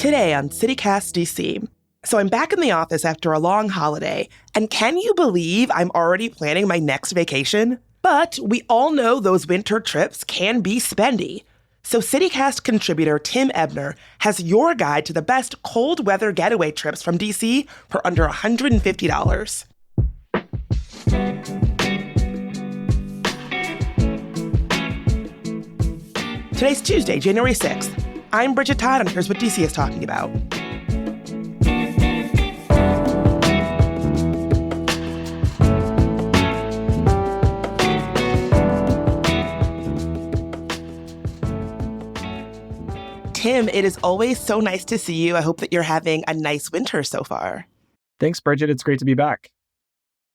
Today on CityCast DC. So I'm back in the office after a long holiday, and can you believe I'm already planning my next vacation? But we all know those winter trips can be spendy. So CityCast contributor Tim Ebner has your guide to the best cold weather getaway trips from DC for under $150. Today's Tuesday, January 6th. I'm Bridget Todd, and here's what DC is talking about. Tim, it is always so nice to see you. I hope that you're having a nice winter so far. Thanks, Bridget. It's great to be back.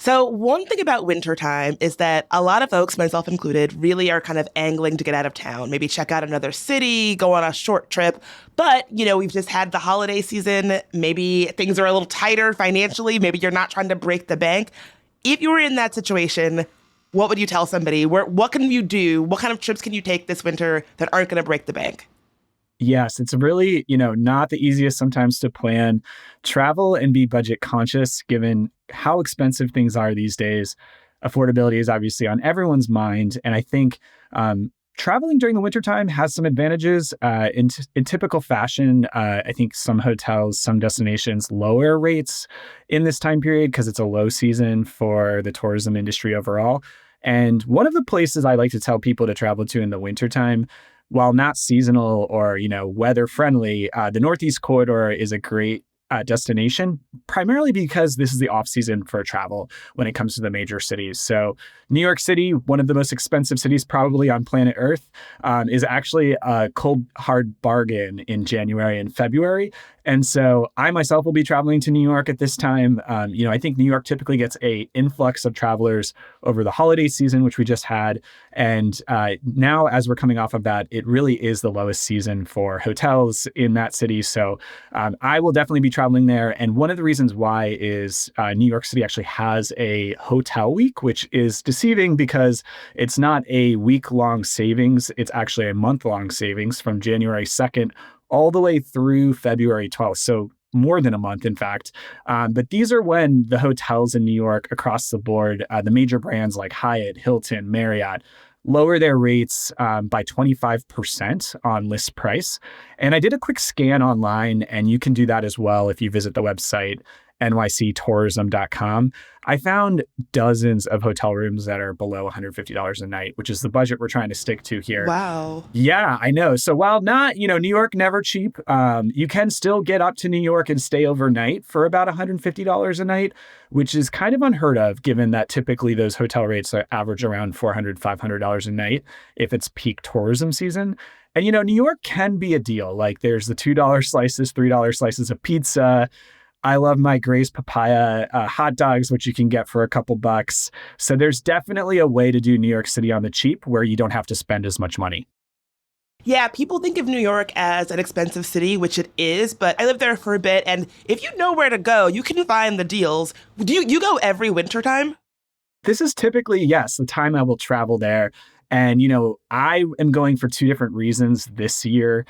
So one thing about wintertime is that a lot of folks, myself included, really are kind of angling to get out of town, maybe check out another city, go on a short trip. But, we've just had the holiday season. Maybe things are a little tighter financially. Maybe you're not trying to break the bank. If you were in that situation, what would you tell somebody? What can you do? What kind of trips can you take this winter that aren't going to break the bank? Yes, it's really, not the easiest sometimes to plan travel and be budget conscious given how expensive things are these days. Affordability is obviously on everyone's mind. And I think traveling during the wintertime has some advantages. In typical fashion, I think some hotels, some destinations lower rates in this time period because it's a low season for the tourism industry overall. And one of the places I like to tell people to travel to in the wintertime, while not seasonal or, weather friendly, the Northeast Corridor is a great destination, primarily because this is the off season for travel when it comes to the major cities. So New York City, one of the most expensive cities probably on planet Earth, is actually a cold, hard bargain in January and February. And so I myself will be traveling to New York at this time. I think New York typically gets an influx of travelers over the holiday season, which we just had. And now, as we're coming off of that, it really is the lowest season for hotels in that city. So I will definitely be traveling there. And one of the reasons why is New York City actually has a hotel week, which is deceiving because it's not a week-long savings. It's actually a month-long savings from January 2nd all the way through February 12th. So more than a month, in fact. But these are when the hotels in New York across the board, the major brands like Hyatt, Hilton, Marriott, lower their rates by 25% on list price. And I did a quick scan online, and you can do that as well if you visit the website nyctourism.com. I found dozens of hotel rooms that are below $150 a night, which is the budget we're trying to stick to here. Wow. Yeah, I know. So while not, New York never cheap, you can still get up to New York and stay overnight for about $150 a night, which is kind of unheard of given that typically those hotel rates are average around $400, $500 a night if it's peak tourism season. And, New York can be a deal. Like there's the $2 slices, $3 slices of pizza. I love my Gray's Papaya hot dogs, which you can get for a couple bucks. So there's definitely a way to do New York City on the cheap where you don't have to spend as much money. Yeah, people think of New York as an expensive city, which it is, but I lived there for a bit, and if you know where to go, you can find the deals. Do you go every wintertime? This is typically, yes, the time I will travel there. And, I am going for two different reasons this year.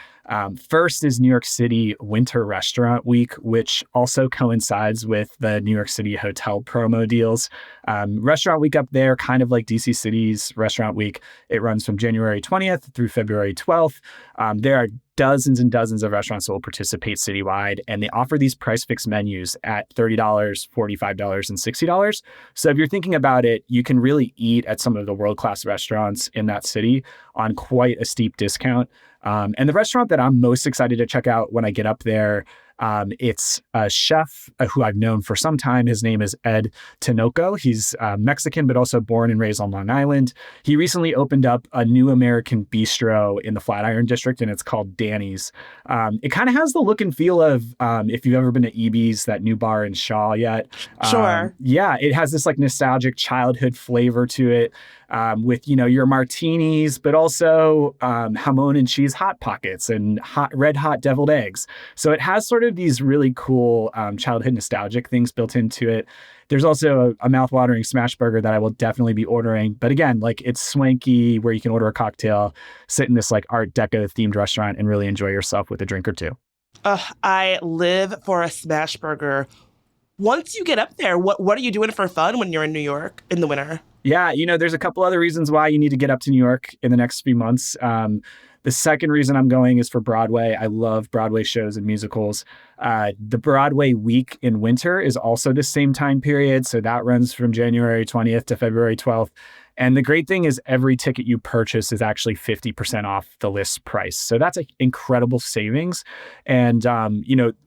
First is New York City Winter Restaurant Week, which also coincides with the New York City hotel promo deals. Restaurant Week up there, kind of like DC City's Restaurant Week. It runs from January 20th through February 12th. There are dozens and dozens of restaurants that will participate citywide, and they offer these price fix menus at $30, $45, and $60. So if you're thinking about it, you can really eat at some of the world-class restaurants in that city on quite a steep discount. And the restaurant that I'm most excited to check out when I get up there, it's a chef who I've known for some time. His name is Ed Tinoco. He's Mexican, but also born and raised on Long Island. He recently opened up a new American bistro in the Flatiron District, and it's called Danny's. It kind of has the look and feel of, if you've ever been to EB's, that new bar in Shaw yet. Sure. Yeah, it has this like nostalgic childhood flavor to it. With, your martinis, but also jamon and cheese hot pockets and red hot deviled eggs. So it has sort of these really cool childhood nostalgic things built into it. There's also a mouthwatering smash burger that I will definitely be ordering. But again, like it's swanky where you can order a cocktail, sit in this like Art Deco themed restaurant and really enjoy yourself with a drink or two. Ugh, I live for a smash burger. Once you get up there, what are you doing for fun when you're in New York in the winter? Yeah, there's a couple other reasons why you need to get up to New York in the next few months. The second reason I'm going is for Broadway. I love Broadway shows and musicals. The Broadway week in winter is also the same time period. So that runs from January 20th to February 12th. And the great thing is every ticket you purchase is actually 50% off the list price. So that's an incredible savings. And,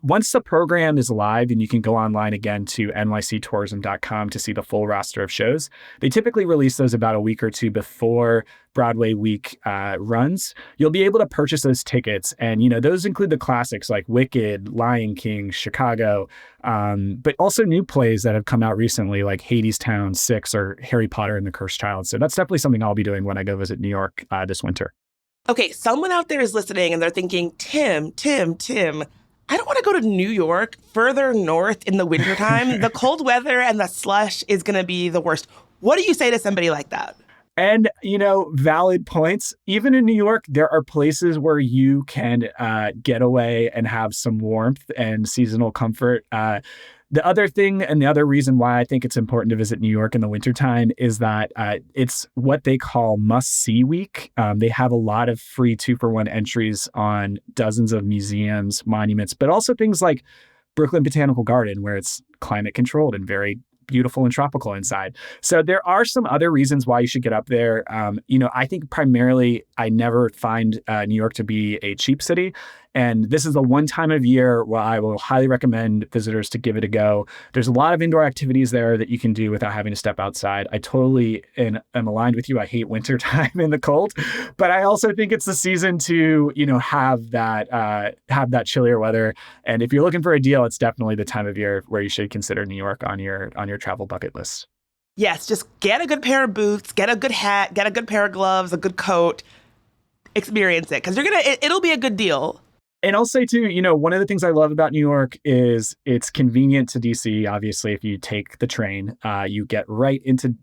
once the program is live and you can go online again to nyctourism.com to see the full roster of shows, they typically release those about a week or two before Broadway week runs. You'll be able to purchase those tickets. And, those include the classics like Wicked, Lion King, Chicago, but also new plays that have come out recently like Hadestown 6 or Harry Potter and the Cursed Child. So that's definitely something I'll be doing when I go visit New York this winter. Okay, someone out there is listening and they're thinking, Tim, I don't want to go to New York further north in the wintertime. The cold weather and the slush is going to be the worst. What do you say to somebody like that? And, valid points. Even in New York, there are places where you can get away and have some warmth and seasonal comfort. The other thing and the other reason why I think it's important to visit New York in the wintertime is that it's what they call must-see week. They have a lot of free 2-for-1 entries on dozens of museums, monuments, but also things like Brooklyn Botanical Garden, where it's climate controlled and very beautiful and tropical inside. So there are some other reasons why you should get up there. I think primarily I never find New York to be a cheap city. And this is the one time of year where I will highly recommend visitors to give it a go. There's a lot of indoor activities there that you can do without having to step outside. I totally am aligned with you. I hate winter time in the cold, but I also think it's the season to, have that chillier weather. And if you're looking for a deal, it's definitely the time of year where you should consider New York on your travel bucket list. Yes, just get a good pair of boots, get a good hat, get a good pair of gloves, a good coat, experience it because it'll be a good deal. And I'll say too, one of the things I love about New York is it's convenient to DC. Obviously, if you take the train, you get right into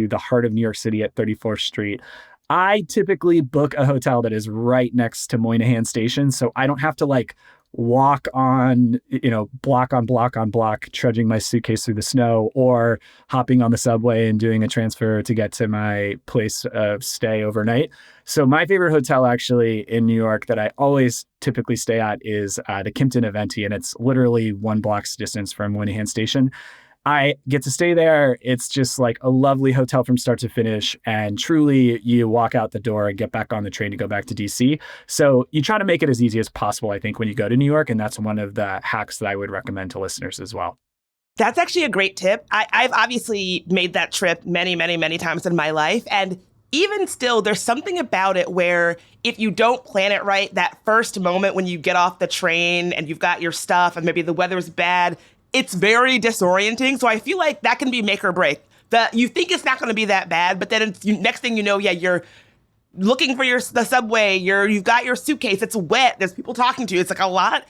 the heart of New York City at 34th Street. I typically book a hotel that is right next to Moynihan Station, so I don't have to walk on, block on block on block, trudging my suitcase through the snow or hopping on the subway and doing a transfer to get to my place of stay overnight. So my favorite hotel actually in New York that I always typically stay at is the Kimpton Aventi, and it's literally 1 block's distance from Moynihan Station. I get to stay there. It's just like a lovely hotel from start to finish. And truly, you walk out the door and get back on the train to go back to DC. So you try to make it as easy as possible, I think, when you go to New York. And that's one of the hacks that I would recommend to listeners as well. That's actually a great tip. I've obviously made that trip many, many, many times in my life. And even still, there's something about it where if you don't plan it right, that first moment when you get off the train and you've got your stuff and maybe the weather's bad, it's very disorienting. So I feel like that can be make or break. You think it's not going to be that bad, but then next thing you know, you're looking for the subway. You've got your suitcase. It's wet. There's people talking to you. It's like a lot.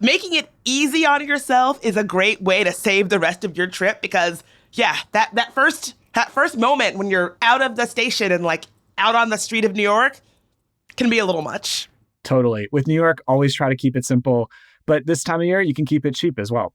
Making it easy on yourself is a great way to save the rest of your trip because, that first moment when you're out of the station and out on the street of New York can be a little much. Totally. With New York, always try to keep it simple. But this time of year, you can keep it cheap as well.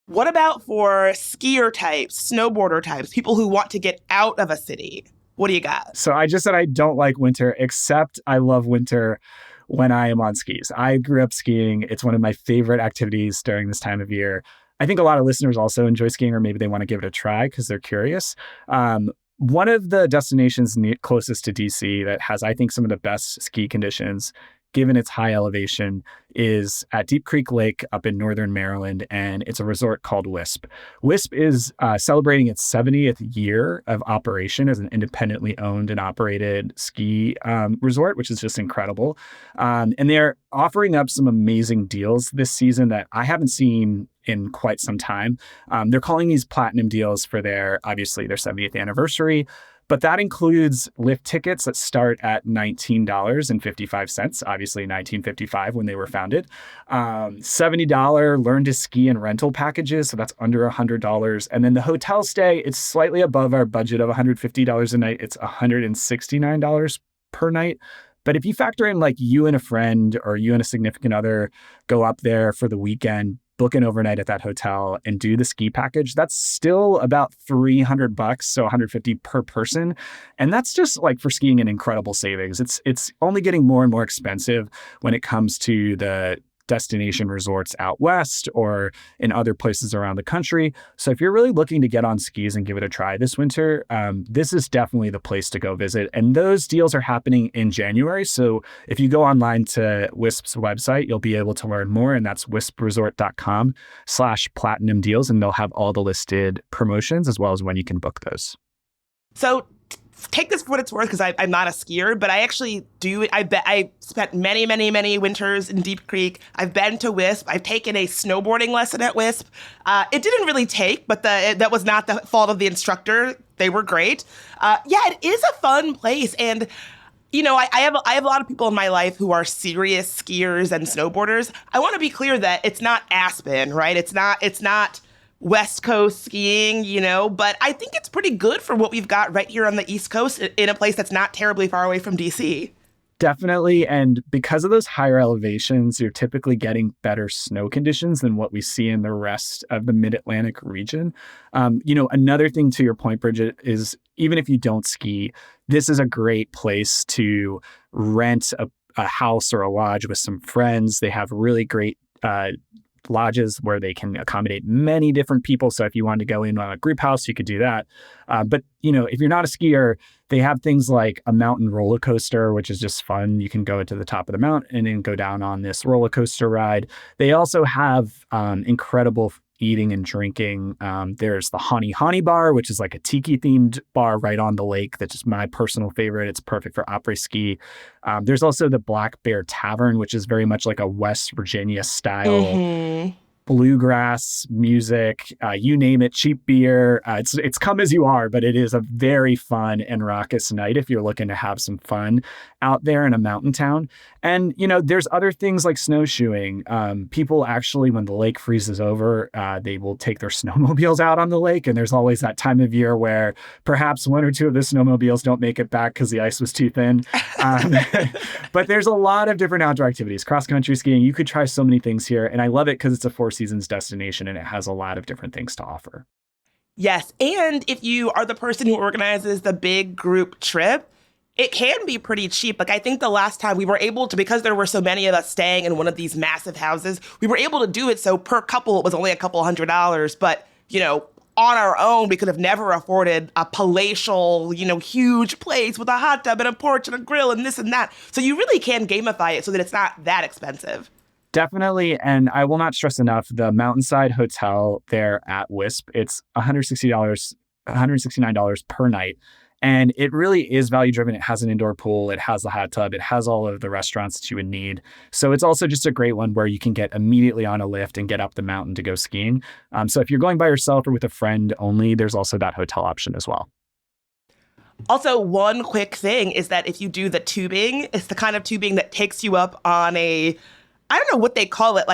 What about for skier types, snowboarder types, people who want to get out of a city? What do you got? So I just said I don't like winter, except I love winter when I am on skis. I grew up skiing. It's one of my favorite activities during this time of year. I think a lot of listeners also enjoy skiing, or maybe they want to give it a try because they're curious. One of the destinations closest to DC that has, I think, some of the best ski conditions, given its high elevation, is at Deep Creek Lake up in northern Maryland, and it's a resort called Wisp. Wisp is celebrating its 70th year of operation as an independently owned and operated ski resort, which is just incredible. And they're offering up some amazing deals this season that I haven't seen in quite some time. They're calling these platinum deals for obviously their 70th anniversary. But that includes lift tickets that start at $19.55, obviously 1955 when they were founded. $70 learn to ski and rental packages, so that's under $100. And then the hotel stay, it's slightly above our budget of $150 a night. It's $169 per night. But if you factor in like you and a friend or you and a significant other go up there for the weekend, book an overnight at that hotel and do the ski package, that's still about $300, so $150 per person. And that's just like for skiing an incredible savings. It's only getting more and more expensive when it comes to the destination resorts out west or in other places around the country. So if you're really looking to get on skis and give it a try this winter, this is definitely the place to go visit. And those deals are happening in January. So if you go online to Wisp's website, you'll be able to learn more. And that's wispresort.com/platinum deals. And they'll have all the listed promotions as well as when you can book those. So take this for what it's worth, because I'm not a skier, but I actually do. I spent many, many, many winters in Deep Creek. I've been to Wisp. I've taken a snowboarding lesson at Wisp. It didn't really take, but that was not the fault of the instructor. They were great. It is a fun place. And, you know, I have a lot of people in my life who are serious skiers and snowboarders. I want to be clear that it's not Aspen, right? It's not West Coast skiing, you know, but I think it's pretty good for what we've got right here on the East Coast in a place that's not terribly far away from DC. Definitely. And because of those higher elevations, you're typically getting better snow conditions than what we see in the rest of the Mid-Atlantic region. Another thing to your point, Bridget, is even if you don't ski, this is a great place to rent a house or a lodge with some friends. They have really great lodges where they can accommodate many different people. So if you wanted to go in on a group house, you could do that. But if you're not a skier, they have things like a mountain roller coaster, which is just fun. You can go to the top of the mountain and then go down on this roller coaster ride. They also have incredible eating and drinking. There's the Hani bar, which is like a tiki themed bar right on the lake. That's just my personal favorite. It's perfect for après ski. There's also the Black Bear Tavern, which is very much like a West Virginia style bluegrass music, you name it, cheap beer. It's come as you are, but it is a very fun and raucous night if you're looking to have some fun out there in a mountain town. And, there's other things like snowshoeing. People actually, when the lake freezes over, they will take their snowmobiles out on the lake. And there's always that time of year where perhaps one or two of the snowmobiles don't make it back because the ice was too thin. But there's a lot of different outdoor activities, cross-country skiing. You could try so many things here. And I love it because it's a Four Seasons destination and it has a lot of different things to offer. Yes. And if you are the person who organizes the big group trip, it can be pretty cheap. Like I think the last time we were able to, because there were so many of us staying in one of these massive houses, we were able to do it. So per couple, it was only a couple $100. But, on our own, we could have never afforded a palatial, huge place with a hot tub and a porch and a grill and this and that. So you really can gamify it so that it's not that expensive. Definitely. And I will not stress enough, the Mountainside Hotel there at Wisp, it's $169 per night. And it really is value driven. It has an indoor pool. It has the hot tub. It has all of the restaurants that you would need. So it's also just a great one where you can get immediately on a lift and get up the mountain to go skiing. So if you're going by yourself or with a friend only, there's also that hotel option as well. Also, one quick thing is that if you do the tubing, it's the kind of tubing that takes you up on I don't know what they call it,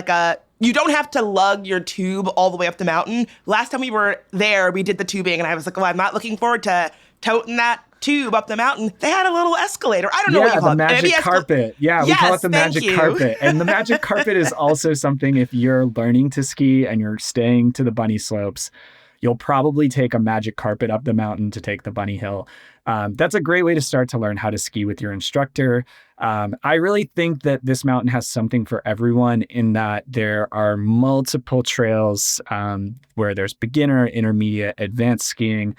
you don't have to lug your tube all the way up the mountain. Last time we were there, we did the tubing, and I was like, I'm not looking forward to toting that tube up the mountain. They had a little escalator. I don't know what you call it. Magic carpet. Yeah, we call it the magic carpet. And the magic carpet is also something if you're learning to ski and you're staying to the bunny slopes, you'll probably take a magic carpet up the mountain to take the bunny hill. That's a great way to start to learn how to ski with your instructor. I really think that this mountain has something for everyone in that there are multiple trails where there's beginner, intermediate, advanced skiing.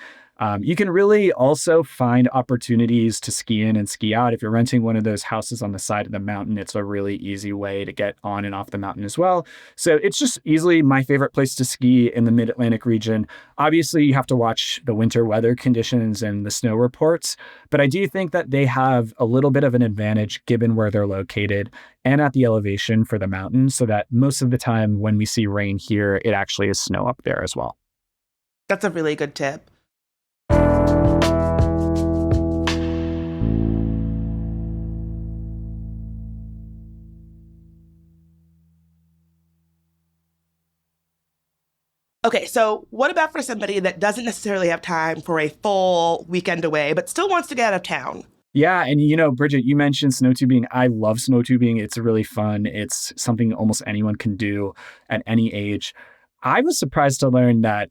You can really also find opportunities to ski in and ski out. If you're renting one of those houses on the side of the mountain, it's a really easy way to get on and off the mountain as well. So it's just easily my favorite place to ski in the Mid-Atlantic region. Obviously, you have to watch the winter weather conditions and the snow reports, but I do think that they have a little bit of an advantage given where they're located and at the elevation for the mountain, so that most of the time when we see rain here, it actually is snow up there as well. That's a really good tip. Okay, so what about for somebody that doesn't necessarily have time for a full weekend away, but still wants to get out of town? Yeah. And, Bridget, you mentioned snow tubing. I love snow tubing. It's really fun. It's something almost anyone can do at any age. I was surprised to learn that,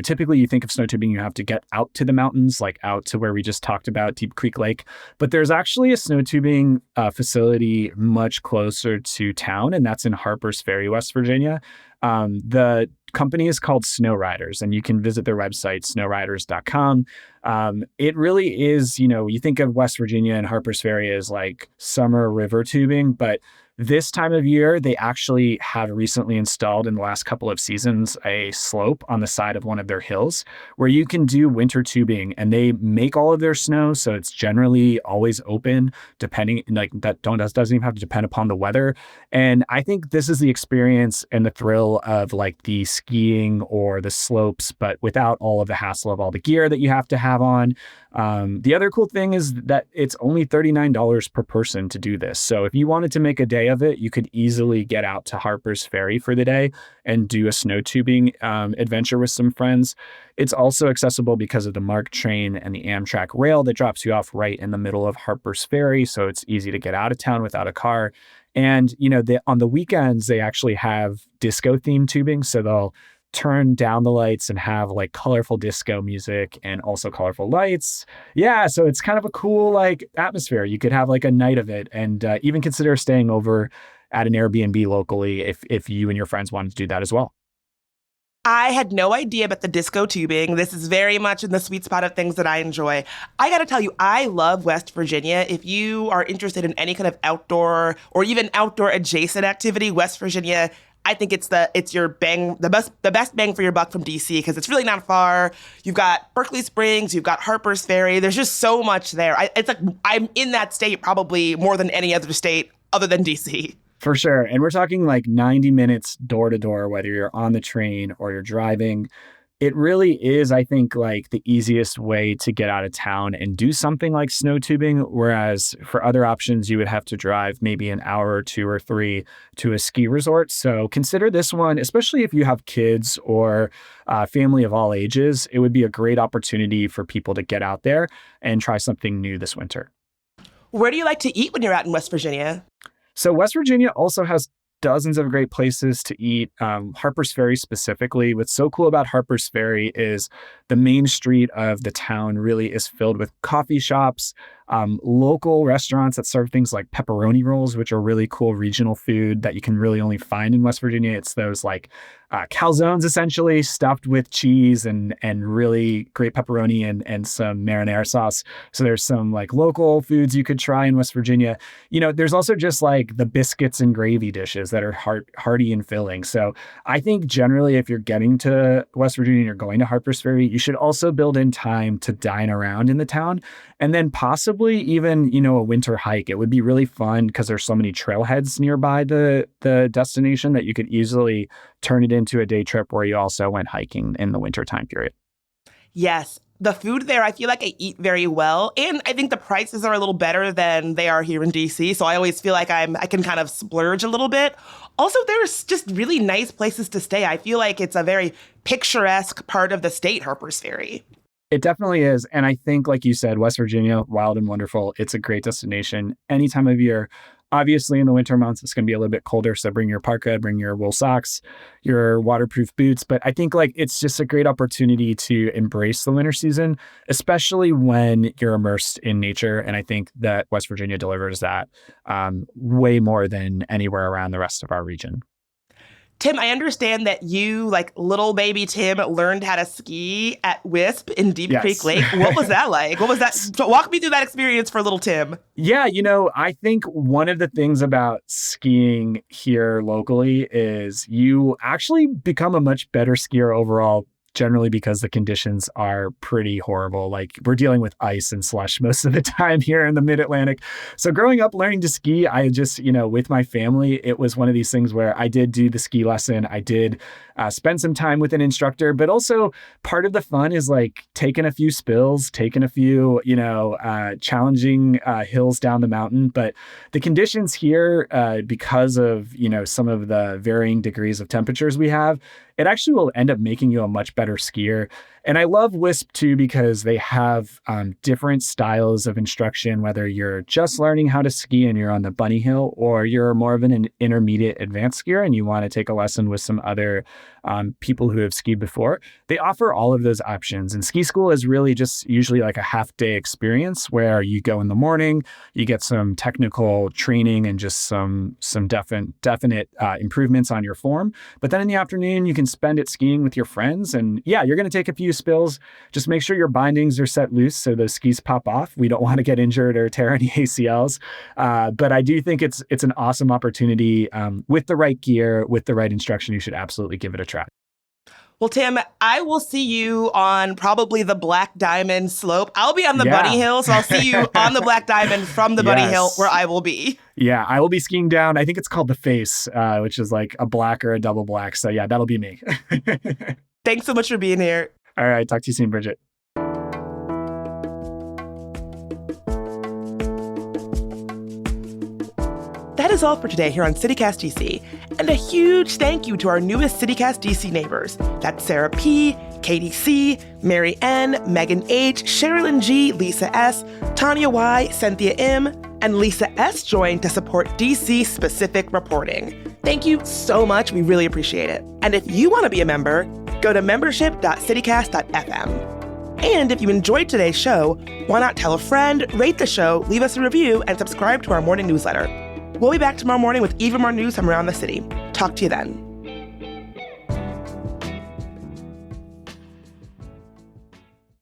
typically you think of snow tubing, you have to get out to the mountains, like out to where we just talked about, Deep Creek Lake. But there's actually a snow tubing facility much closer to town, and that's in Harpers Ferry, West Virginia. The company is called Snow Riders, and you can visit their website, snowriders.com. It really is, you think of West Virginia and Harpers Ferry as like summer river tubing, but this time of year, they actually have recently installed in the last couple of seasons a slope on the side of one of their hills where you can do winter tubing, and they make all of their snow. So it's generally always open, depending like that doesn't even have to depend upon the weather. And I think this is the experience and the thrill of like the skiing or the slopes, but without all of the hassle of all the gear that you have to have on. The other cool thing is that it's only $39 per person to do this. So if you wanted to make a day of it, you could easily get out to Harpers Ferry for the day and do a snow tubing adventure with some friends. It's also accessible because of the MARC train and the Amtrak rail that drops you off right in the middle of Harpers Ferry. So it's easy to get out of town without a car. And, on the weekends, they actually have disco themed tubing. So they'll turn down the lights and have like colorful disco music and also colorful lights. Yeah, so it's kind of a cool like atmosphere. You could have like a night of it, and even consider staying over at an Airbnb locally if you and your friends wanted to do that as well. I had no idea about the disco tubing. This is very much in the sweet spot of things that I enjoy. I got to tell you, I love West Virginia. If you are interested in any kind of outdoor or even outdoor adjacent activity, West Virginia, I think it's your the best bang for your buck from DC because it's really not far. You've got Berkeley Springs, you've got Harpers Ferry. There's just so much there. It's like I'm in that state probably more than any other state other than DC. For sure. And we're talking like 90 minutes door to door, whether you're on the train or you're driving. It really is, I think, like the easiest way to get out of town and do something like snow tubing. Whereas for other options, you would have to drive maybe an hour or two or three to a ski resort. So consider this one, especially if you have kids or family of all ages. It would be a great opportunity for people to get out there and try something new this winter. Where do you like to eat when you're out in West Virginia? So West Virginia also has dozens of great places to eat. Harpers Ferry specifically. What's so cool about Harpers Ferry is the main street of the town really is filled with coffee shops, local restaurants that serve things like pepperoni rolls, which are really cool regional food that you can really only find in West Virginia. It's those like calzones essentially stuffed with cheese and really great pepperoni and some marinara sauce. So there's some like local foods you could try in West Virginia. There's also just like the biscuits and gravy dishes that are hearty and filling. So I think generally if you're getting to West Virginia and you're going to Harpers Ferry, you should also build in time to dine around in the town and then possibly even, a winter hike. It would be really fun because there's so many trailheads nearby the destination that you could easily turn it into a day trip where you also went hiking in the winter time period. Yes. The food there, I feel like I eat very well. And I think the prices are a little better than they are here in DC. So I always feel like I can kind of splurge a little bit. Also, there's just really nice places to stay. I feel like it's a very picturesque part of the state, Harpers Ferry. It definitely is. And I think, like you said, West Virginia, wild and wonderful. It's a great destination any time of year. Obviously, in the winter months, it's going to be a little bit colder. So bring your parka, bring your wool socks, your waterproof boots. But I think like it's just a great opportunity to embrace the winter season, especially when you're immersed in nature. And I think that West Virginia delivers that way more than anywhere around the rest of our region. Tim, I understand that you, like little baby Tim, learned how to ski at Wisp in Deep Yes. Creek Lake. What was that like? What was that? So walk me through that experience for little Tim. Yeah, I think one of the things about skiing here locally is you actually become a much better skier overall, generally because the conditions are pretty horrible. Like we're dealing with ice and slush most of the time here in the mid-Atlantic. So growing up learning to ski, I just, with my family, it was one of these things where I did do the ski lesson. I did spend some time with an instructor, but also part of the fun is like taking a few spills, taking a few, challenging hills down the mountain. But the conditions here, because of, some of the varying degrees of temperatures we have, it actually will end up making you a much better skier. And I love WISP too, because they have different styles of instruction, whether you're just learning how to ski and you're on the bunny hill, or you're more of an intermediate advanced skier and you want to take a lesson with some other people who have skied before. They offer all of those options. And ski school is really just usually like a half-day experience where you go in the morning, you get some technical training and just some definite improvements on your form. But then in the afternoon, you can spend it skiing with your friends. And yeah, you're going to take a few spills. Just make sure your bindings are set loose so the skis pop off. We don't want to get injured or tear any ACLs. But I do think it's an awesome opportunity. With the right gear, with the right instruction, you should absolutely give it a try. Well, Tim, I will see you on probably the Black Diamond slope. I'll be on the Bunny Hill, so I'll see you on the Black Diamond from the Bunny Hill where I will be. Yeah, I will be skiing down. I think it's called the Face, which is like a black or a double black. So yeah, that'll be me. Thanks so much for being here. All right. Talk to you soon, Bridget. That is all for today here on CityCast DC. And a huge thank you to our newest CityCast DC neighbors. That's Sarah P., Katie C., Mary N., Megan H., Sherilyn G., Lisa S., Tanya Y., Cynthia M., and Lisa S. joined to support DC-specific reporting. Thank you so much. We really appreciate it. And if you want to be a member, go to membership.citycast.fm. And if you enjoyed today's show, why not tell a friend, rate the show, leave us a review, and subscribe to our morning newsletter. We'll be back tomorrow morning with even more news from around the city. Talk to you then.